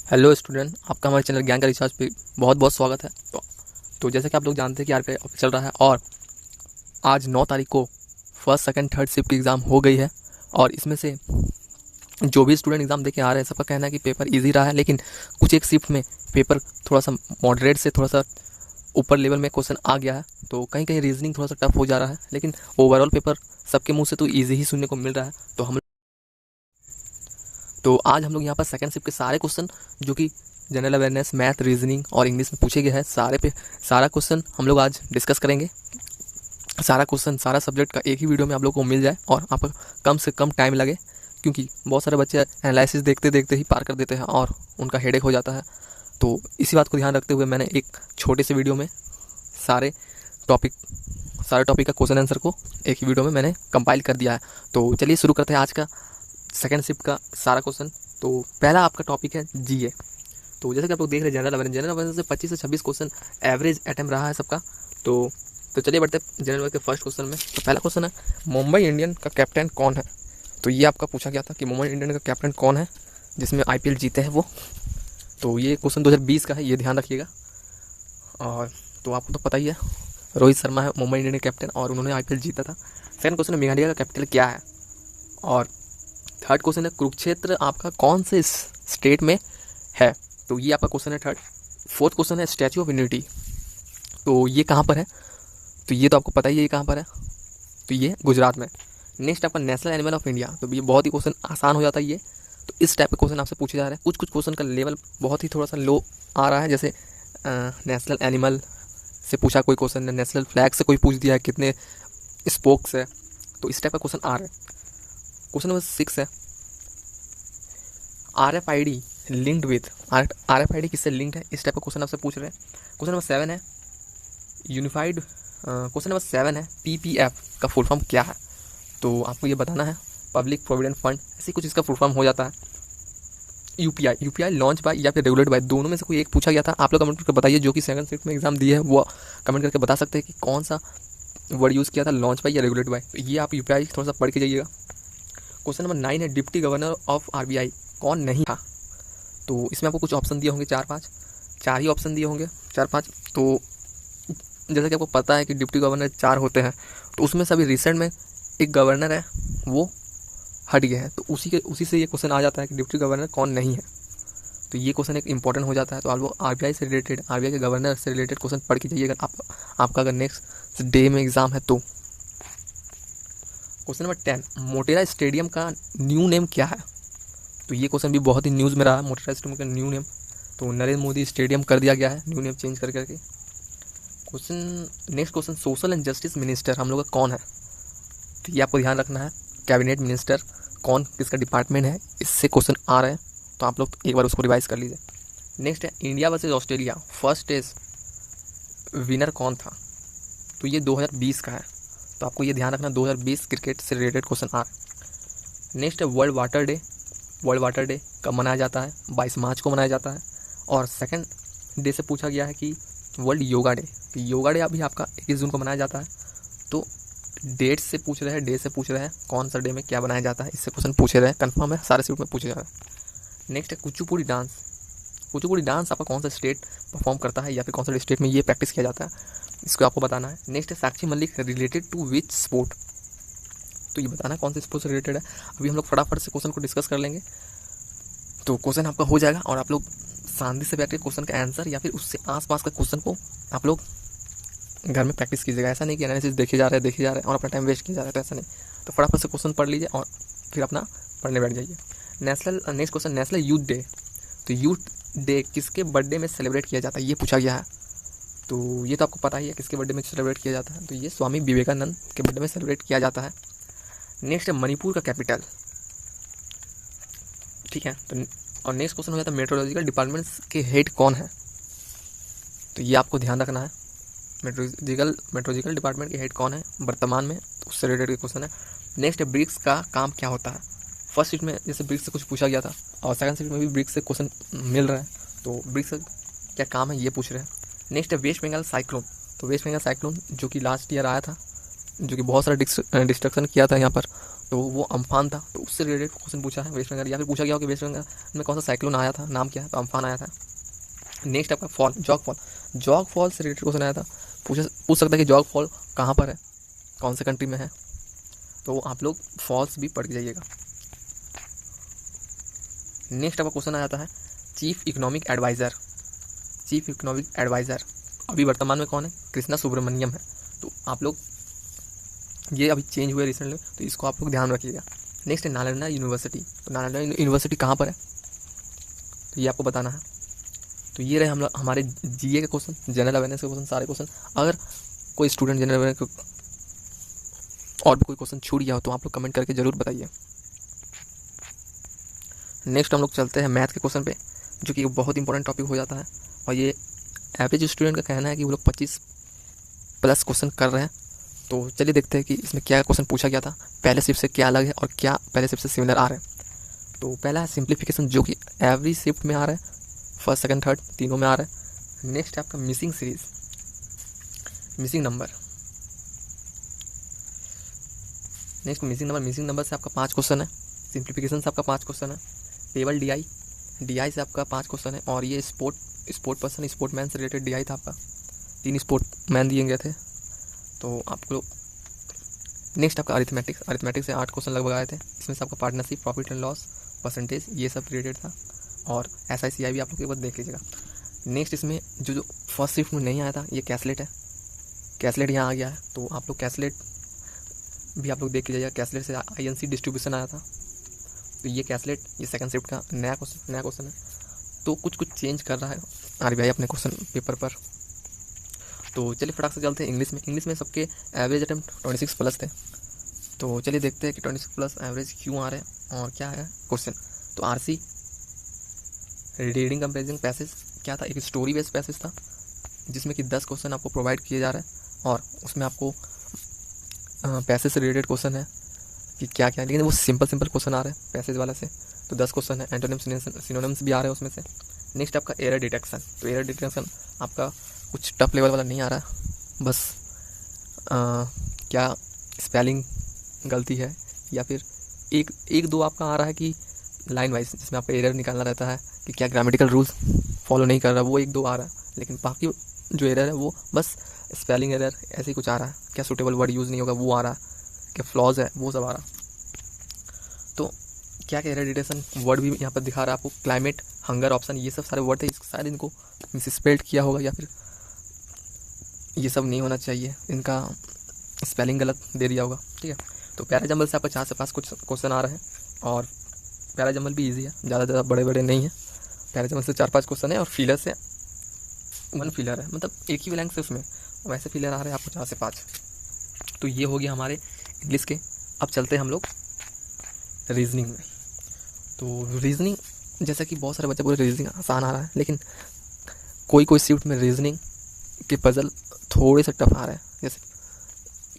Hello student, आपका हमारे channel ज्ञान का रिचार्ज पे बहुत बहुत स्वागत है। तो जैसे कि आप लोग जानते हैं कि आरपीआई चल रहा है और आज 9 तारीख को फर्स्ट सेकंड थर्ड शिफ्ट की एग्ज़ाम हो गई है। और इसमें से जो भी स्टूडेंट एग्ज़ाम देके आ रहे हैं सबका कहना है कि पेपर इजी रहा है, लेकिन कुछ एक शिफ्ट में पेपर थोड़ा सा मॉडरेट से थोड़ा सा ऊपर लेवल में क्वेश्चन आ गया है। तो कहीं कहीं रीजनिंग थोड़ा सा टफ हो जा रहा है, लेकिन ओवरऑल पेपर सबके मुंह से तो ईजी ही सुनने को मिल रहा है। तो आज हम लोग यहाँ पर सेकंड शिफ्ट के सारे क्वेश्चन जो कि जनरल अवेयरनेस, मैथ, रीजनिंग और इंग्लिश में पूछे गए हैं, सारा क्वेश्चन हम लोग आज डिस्कस करेंगे। सारा क्वेश्चन सारा सब्जेक्ट का एक ही वीडियो में आप लोग को मिल जाए और आप कम से कम टाइम लगे, क्योंकि बहुत सारे बच्चे एनालिसिस देखते देखते ही पार कर देते हैं और उनका हेडेक हो जाता है। तो इसी बात को ध्यान रखते हुए मैंने एक छोटे से वीडियो में सारे टॉपिक का क्वेश्चन आंसर को एक ही वीडियो में मैंने कंपाइल कर दिया है। तो चलिए शुरू करते हैं आज का सेकंड शिफ्ट का सारा क्वेश्चन। तो पहला आपका टॉपिक है जीए। तो जैसे कि आप लोग देख रहे हैं जनरल अवेयरनेस से 25 से 26 क्वेश्चन एवरेज अटेम्प्ट रहा है सबका। तो चलिए बढ़ते हैं जनरल के फर्स्ट क्वेश्चन में। तो पहला क्वेश्चन है, मुंबई इंडियन का कैप्टन कौन है? तो ये आपका पूछा गया था कि मुंबई इंडियन का कैप्टन कौन है जिसमें आईपीएल जीते हैं वो। तो ये क्वेश्चन 2020 का है, ये ध्यान रखिएगा। और तो आपको तो पता ही है, रोहित शर्मा है मुंबई इंडियन के कैप्टन और उन्होंने आईपीएल जीता था। सेकंड क्वेश्चन है, मेघालय का कैपिटल क्या है? और थर्ड क्वेश्चन है, कुरुक्षेत्र आपका कौन से स्टेट में है? तो ये आपका क्वेश्चन है थर्ड। फोर्थ क्वेश्चन है, स्टैचू ऑफ यूनिटी, तो ये कहाँ पर है? तो ये तो आपको पता ही है ये कहाँ पर है, तो ये गुजरात में। नेक्स्ट आपका नेशनल एनिमल ऑफ इंडिया, तो ये बहुत ही क्वेश्चन आसान हो जाता है ये। तो इस टाइप के क्वेश्चन आपसे पूछे जा रहे हैं। कुछ क्वेश्चन का लेवल बहुत ही थोड़ा सा लो आ रहा है, जैसे नेशनल एनिमल से पूछा कोई क्वेश्चन, नेशनल फ्लैग से कोई पूछ दिया है कितने स्पोक्स है, तो इस टाइप का क्वेश्चन आ रहा है। क्वेश्चन नंबर 6 है, RFID लिंक्ड विथ, RFID किससे लिंक्ड है? इस टाइप का क्वेश्चन आपसे पूछ रहे हैं। क्वेश्चन नंबर 7 है यूनिफाइड, क्वेश्चन नंबर 7 है PPF का फुल फॉर्म क्या है? तो आपको ये बताना है, पब्लिक प्रोविडेंट फंड, ऐसे कुछ इसका फुल फॉर्म हो जाता है। यूपीआई लॉन्च बाय या फिर रेगुलेट बाय, दोनों में से कोई एक पूछा गया था। आप लोग कमेंट करके बताइए, जो कि सेकंड शिफ्ट में एग्जाम दिए है वो कमेंट करके बता सकते हैं कि कौन सा वर्ड यूज़ किया था, लॉन्च बाय या रेगुलेट बाय। तो ये आप यूपीआई थोड़ा सा पढ़ के जाइएगा। क्वेश्चन नंबर 9 है, डिप्टी गवर्नर ऑफ RBI कौन नहीं था? तो इसमें आपको कुछ ऑप्शन दिए होंगे, 4-5, 4 ही ऑप्शन दिए होंगे, 4-5। तो जैसा कि आपको पता है कि डिप्टी गवर्नर 4 होते हैं, तो उसमें से अभी रिसेंट में एक गवर्नर है वो हट गया है, तो उसी से ये क्वेश्चन आ जाता है कि डिप्टी गवर्नर कौन नहीं है। तो ये क्वेश्चन एक इंपॉर्टेंट हो जाता है। तो आप लोग RBI से रिलेटेड, RBI के गवर्नर से रिलेटेड क्वेश्चन पढ़ के जाइएगा आपका अगर नेक्स्ट डे में एग्जाम है तो। क्वेश्चन नंबर 10, मोटेरा स्टेडियम का न्यू नेम क्या है? तो ये क्वेश्चन भी बहुत ही न्यूज़ में रहा है, मोटेरा स्टेडियम का न्यू नेम। तो नरेंद्र मोदी स्टेडियम कर दिया गया है न्यू नेम चेंज कर करके। Next question, social and justice minister हम लोग का कौन है? तो ये आपको ध्यान रखना है, कैबिनेट मिनिस्टर कौन, किसका डिपार्टमेंट है, इससे क्वेश्चन आ रहे हैं, तो आप लोग एक बार उसको रिवाइज कर लीजिए। नेक्स्ट है, India versus Australia first test winner कौन था? तो ये 2020 का है, तो आपको ये ध्यान रखना 2020 क्रिकेट से रिलेटेड क्वेश्चन आ रहे हैं। नेक्स्ट है, world water day. World water day कब मनाया जाता है? 22 मार्च को मनाया जाता है। और सेकंड डे से पूछा गया है कि वर्ल्ड योगा डे, तो योगा डे अभी आपका 21 जून को मनाया जाता है। तो डेट से पूछ रहे हैं, डे से पूछ रहे हैं, कौन सा डे में क्या बनाया जाता है, इससे क्वेश्चन पूछे रहे हैं, कन्फर्म है, सारे सीट में पूछे जा रहे हैं। नेक्स्ट है कुचिपुड़ी डांस। कुचिपुड़ी डांस आपका कौन सा स्टेट परफॉर्म करता है या फिर कौन सा स्टेट में ये प्रैक्टिस किया जाता है, इसको आपको बताना है। नेक्स्ट है Sakshi Malik related to which sport, तो ये बताना है कौन से स्पोर्ट से रिलेटेड है। अभी हम लोग फटाफट से क्वेश्चन को डिस्कस कर लेंगे, तो क्वेश्चन आपका हो जाएगा और आप लोग शांति से बैठ के क्वेश्चन का आंसर या फिर उससे आसपास का क्वेश्चन को आप लोग घर में प्रैक्टिस कीजिएगा। ऐसा नहीं कि एनालिसिस देखे जा रहे हैं और अपना टाइम वेस्ट किया जा रहा है, तो ऐसा नहीं। तो फटाफट से क्वेश्चन पढ़ लीजिए और फिर अपना पढ़ने बैठ जाइए। Next question, national youth day, तो यूथ डे किसके बर्थडे में सेलिब्रेट किया जाता है, ये पूछा गया है। तो ये तो आपको पता ही है किसके बर्थडे में सेलिब्रेट किया जाता है, तो ये स्वामी विवेकानंद के बर्थडे में सेलिब्रेट किया जाता है। नेक्स्ट है मणिपुर का कैपिटल, ठीक है। तो और नेक्स्ट क्वेश्चन हो जाता है मेट्रोलॉजिकल डिपार्टमेंट के हेड कौन है? तो ये आपको ध्यान रखना है, मेट्रोलॉजिकल डिपार्टमेंट के हेड कौन है वर्तमान में, तो उससे रिलेटेड क्वेश्चन है। नेक्स्ट है ब्रिक्स का काम क्या होता है? फर्स्ट सीट में जैसे ब्रिक्स से कुछ पूछा गया था और सेकंड सीट में भी ब्रिक्स से क्वेश्चन मिल रहा है, तो ब्रिक्स का क्या काम है ये पूछ रहे हैं। नेक्स्ट है वेस्ट बंगाल साइक्लोन। तो वेस्ट बंगाल साइक्लोन जो कि लास्ट ईयर आया था, जो कि बहुत सारा डिस्ट्रक्शन किया था यहाँ पर, तो वो अम्फान था, तो उससे रिलेटेड क्वेश्चन पूछा है वेस्ट बंगाल, या फिर पूछा गया हो कि वेस्ट बंगाल में कौन सा साइक्लोन आया था, नाम क्या है, तो अम्फान आया था। नेक्स्ट आपका फॉल, जॉग फॉल से रिलेटेड क्वेश्चन आया था, पूछ सकता है कि जॉग फॉल कहाँ पर है, कौन से कंट्री में है, तो आप लोग फॉल्स भी पढ़ के जाइएगा। नेक्स्ट आपका क्वेश्चन आ जाता है चीफ इकोनॉमिक एडवाइज़र अभी वर्तमान में कौन है, कृष्णा सुब्रमण्यम है। तो आप लोग, ये अभी चेंज हुए रिसेंटली, तो इसको आप लोग ध्यान रखिएगा। नेक्स्ट है नालंदा यूनिवर्सिटी, तो नालंदा यूनिवर्सिटी कहाँ पर है, तो ये आपको बताना है। तो ये रहे हम लोग हमारे जीए के क्वेश्चन, जनरल अवेयरनेस के क्वेश्चन, सारे क्वेश्चन। अगर कोई स्टूडेंट जनरल अवेयरनेस और भी कोई क्वेश्चन छूट गया हो तो आप लोग कमेंट करके ज़रूर बताइए। नेक्स्ट हम लोग चलते हैं मैथ के क्वेश्चन पे, जो कि बहुत इंपॉर्टेंट टॉपिक हो जाता है, और ये एवरेज स्टूडेंट का कहना है कि वो लोग 25+ क्वेश्चन कर रहे हैं। तो चलिए देखते हैं कि इसमें क्या क्वेश्चन पूछा गया था, पहले शिफ्ट से क्या अलग है और क्या पहले शिफ्ट से सिमिलर आ रहे हैं। तो पहला है सिंप्लीफिकेशन, जो कि एवरी शिफ्ट में आ रहा है, फर्स्ट सेकंड थर्ड तीनों में आ रहा है। नेक्स्ट है आपका मिसिंग नंबर। मिसिंग नंबर से आपका 5 क्वेश्चन है, सिंप्लीफिकेशन से आपका 5 क्वेश्चन है, टेबल डीआई से आपका 5 क्वेश्चन है, और ये स्पोर्टमैन से रिलेटेड डीआई था आपका, 3 स्पोर्टमैन दिए गए थे। तो आपको नेक्स्ट आपका अरिथमेटिक से 8 क्वेश्चन लगभग आए थे, इसमें से आपका partnership, profit and loss, percentage, ये सब रिलेटेड था, और SICI भी आप लोग एक बार देख लीजिएगा। नेक्स्ट इसमें जो फर्स्ट शिफ्ट में नहीं आया था, ये कैसलेट है, कैसलेट यहाँ आ गया है, तो आप लोग कैसलेट भी आप लोग देख लीजिएगा। कैसलेट से INC डिस्ट्रीब्यूशन आया था, तो ये कैसलेट, ये सेकंड शिफ्ट का नया क्वेश्चन है। तो कुछ चेंज कर रहा है RBI अपने क्वेश्चन पेपर पर। तो चलिए फटाक से चलते हैं इंग्लिश में सबके एवरेज अटेम्प्ट 26+ थे। तो चलिए देखते हैं कि 26+ एवरेज क्यों आ रहे हैं और क्या है क्वेश्चन। तो RC रीडिंग कंपेरिजन पैसेज क्या था, एक स्टोरी बेस्ड पैसेज था, जिसमें कि 10 क्वेश्चन आपको प्रोवाइड किए जा रहे हैं, और उसमें आपको पैसेज से रिलेटेड क्वेश्चन है कि क्या क्या, लेकिन वो सिंपल क्वेश्चन आ रहे हैं पैसेज वाला से। तो 10 क्वेश्चन है, एंटोनिम्स सिनोनिम्स भी आ रहे हैं उसमें से। नेक्स्ट आपका एरर डिटेक्शन, तो एरर डिटेक्शन आपका कुछ टफ लेवल वाला नहीं आ रहा है, बस क्या स्पेलिंग गलती है, या फिर एक दो आपका आ रहा है कि लाइन वाइज, जिसमें आपका एरर निकालना रहता है कि क्या ग्रामेटिकल रूल्स फॉलो नहीं कर रहा, वो 1-2 आ रहा है, लेकिन बाकी जो एरर है वो बस स्पेलिंग एरर ऐसे ही कुछ आ रहा है, क्या सूटेबल वर्ड यूज़ नहीं होगा वो आ रहा है, क्या फ्लॉज है वो सब आ रहा। तो क्या एरर डिटेक्शन वर्ड भी यहाँ पर दिखा रहा है आपको, क्लाइमेट, हंगर, ऑप्शन, ये सब सारे वर्ड थे, शायद इनको मिसस्पेल्ड किया होगा, या फिर ये सब नहीं होना चाहिए, इनका स्पेलिंग गलत दे दिया होगा, ठीक है। तो पैराजंबल से आपका 4 से 5 कुछ क्वेश्चन आ रहे हैं, और पैराजंबल भी ईजी है, ज़्यादा बड़े नहीं है। पैराजंबल से 4-5 क्वेश्चन है, और फिलर से 1 फिलर है, मतलब एक ही ब्लैंक से उसमें वैसे फिलर आ रहे हैं आपको 4 से 5। तो ये हो गया हमारे इंग्लिश के। अब चलते हैं हम लोग रीजनिंग में। तो रीजनिंग, जैसा कि बहुत सारे बच्चे बोले रीजनिंग आसान आ रहा है, लेकिन कोई शिफ्ट में रीजनिंग के पजल थोड़े से टफ आ रहे हैं, जैसे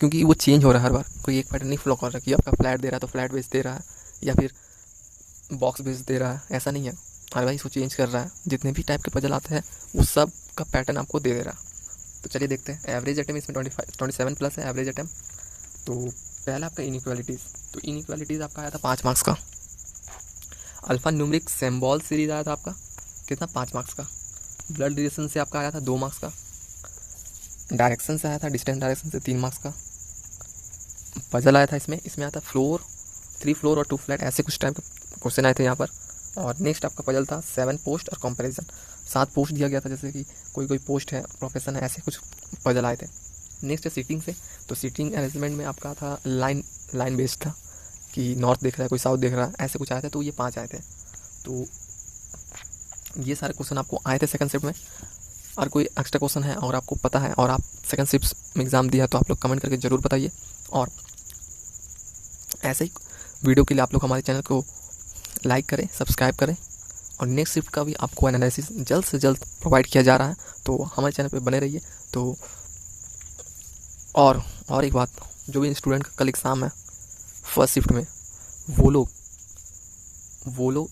क्योंकि वो चेंज हो रहा है हर बार, कोई एक पैटर्न नहीं फॉलो कर रहा कि आपका फ्लैट दे रहा है तो फ्लैट बेस दे रहा है, या फिर बॉक्स बेस दे रहा है, ऐसा नहीं है, हर बार इसको चेंज कर रहा है। जितने भी टाइप के पजल आते हैं उस सब का पैटर्न आपको दे रहा है। तो चलिए देखते हैं। एवरेज अटेम्प्ट इसमें 27+ है एवरेज अटेम्प्ट। तो पहला आपका इनइक्वालिटीज़, तो इनइक्वालिटीज़ आपका आया था 5 मार्क्स का। अल्फा न्यूमरिक सिंबल सीरीज आया था आपका कितना, 5 मार्क्स का। ब्लड रिलेशन से आपका आया था 2 मार्क्स का। डायरेक्शन से आया था, डिस्टेंस डायरेक्शन से 3 मार्क्स का। पजल आया था इसमें आया था 3 फ्लोर और 2 फ्लैट, ऐसे कुछ टाइप के क्वेश्चन आए थे यहाँ पर। और नेक्स्ट आपका पजल था 7 पोस्ट और कंपैरिजन, 7 पोस्ट दिया गया था, जैसे कि कोई पोस्ट है, प्रोफेशन है, ऐसे कुछ पजल आए थे। नेक्स्ट है सीटिंग से, तो सीटिंग अरेंजमेंट में आपका था लाइन बेस्ड था कि नॉर्थ देख रहा है, कोई साउथ देख रहा है, ऐसे कुछ आए थे। तो ये 5 आए थे। तो ये सारे क्वेश्चन आपको आए थे सेकंड शिफ्ट में। और कोई एक्स्ट्रा क्वेश्चन है और आपको पता है और आप सेकंड शिफ्ट में एग्ज़ाम दिया तो आप लोग कमेंट करके ज़रूर बताइए। और ऐसे ही वीडियो के लिए आप लोग हमारे चैनल को लाइक करें, सब्सक्राइब करें, और नेक्स्ट शिफ्ट का भी आपको एनालिसिस जल्द से जल्द प्रोवाइड किया जा रहा है, तो हमारे चैनल पे बने रहिए। तो और एक बात, जो भी स्टूडेंट का कल एग्ज़ाम है फर्स्ट शिफ्ट में, वो लोग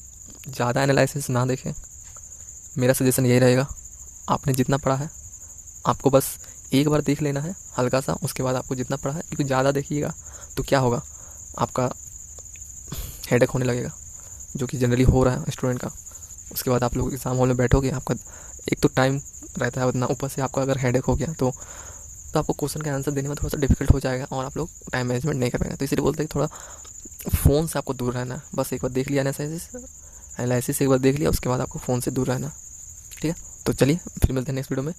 ज़्यादा एनालिसिस ना देखें। मेरा सजेशन यही रहेगा, आपने जितना पढ़ा है आपको बस एक बार देख लेना है हल्का सा, उसके बाद आपको जितना पढ़ा है, क्योंकि ज़्यादा देखिएगा तो क्या होगा, आपका हेडेक होने लगेगा, जो कि जनरली हो रहा है स्टूडेंट का। उसके बाद आप लोग एग्ज़ाम हॉल में बैठोगे, आपका एक तो टाइम रहता है उतना, ऊपर से आपका अगर हेडेक हो गया तो आपको क्वेश्चन का आंसर देने में थोड़ा सा डिफिकल्ट हो जाएगा और आप लोग टाइम मैनेजमेंट नहीं कर पाएंगे। तो इसलिए बोलते हैं कि थोड़ा फ़ोन से आपको दूर रहना है। बस एक बार देख लिया एनालिसिस एक बार देख लिया, उसके बाद आपको फ़ोन से दूर रहना। ठीक है, तो चलिए फिर मिलते हैं नेक्स्ट वीडियो में।